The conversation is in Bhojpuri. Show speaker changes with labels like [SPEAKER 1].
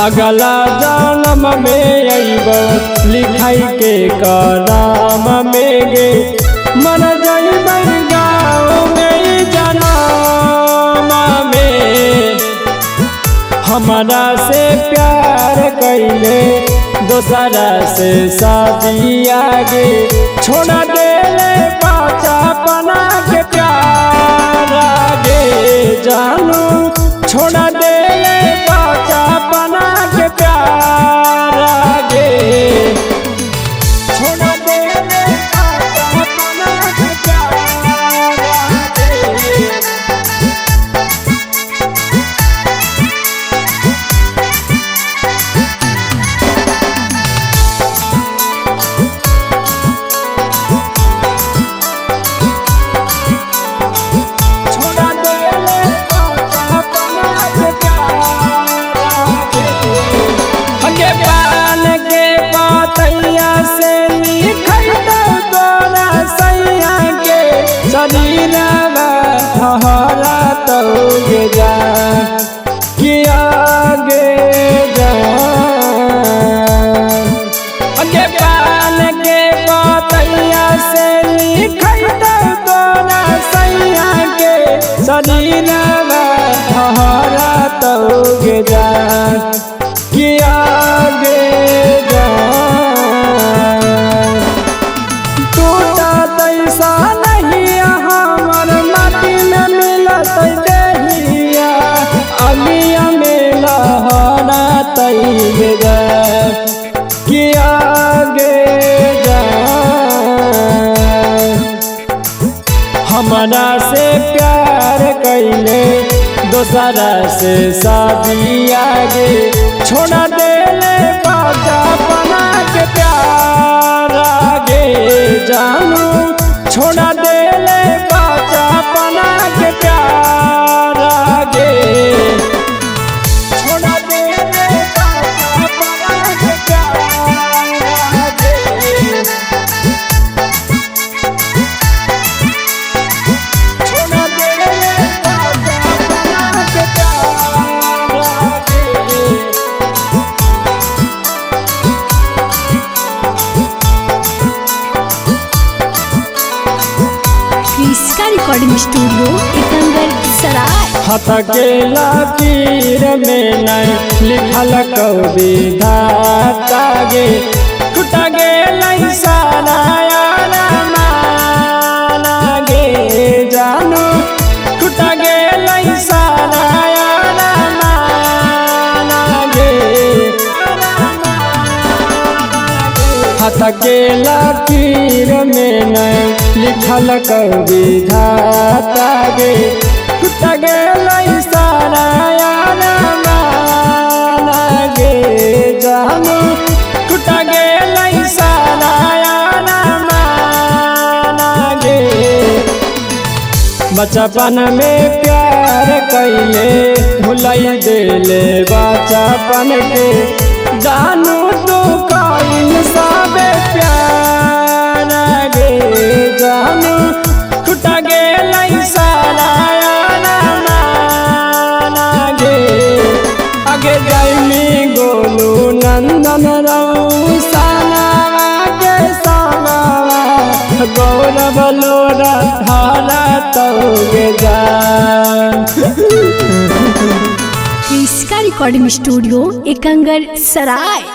[SPEAKER 1] अगला जन्म में अइबो लिखाई के कराम में गे मन जइबै गाँव में जन्म में। हमारा से प्यार कैले दोसरा से शादी आगे छोड़ा देले बचपना के प्यार आगे जानू छोड़ा देले बचपना के प्यार आगे छोड़ा देले बचपना के प्यार आगे। हरा तोगे जा किया गे जा अगे पान के बतैया से लिखत तोरा सैया के शरीर हरा तोगे जा किया गे जा टूटा तैसा नहीं हमर माटी में मिलत देहिया अगिया में लहरा तैगा किया गे जा हमारा से प्यार कैले दोसरा से शादी आगे छोड़ा देले बचपना के प्यार आगे जानू छोड़ा देले बचपना के प्यार आगे छोड़ा देले बचपना के प्यार आगे छोड़ा देले बचपना के प्यार आगे।
[SPEAKER 2] रिकॉर्डिंग स्टूडियो एकंगर सराय।
[SPEAKER 1] हथ के लकीर में नहीं लिखल कविता गे टूट गे सारा माना गे जानू टूट गे सारा माना गे हथ के लकीर में नहीं लिखल कविता गे टूट गे सारा माना गे जानू टूट गे सारा माना गे बचपन में प्यार कैले भुलाई देले बचपन के जानू तू कहीं सब प्यार गे जानू टूट गे सारा माना गे आगे जाइमी गोलू नंदन रहू सानावा के सानावा गौरव लोरा धारा तोगे जा।
[SPEAKER 2] रिकॉर्डिंग स्टूडियो एकंगर सराय।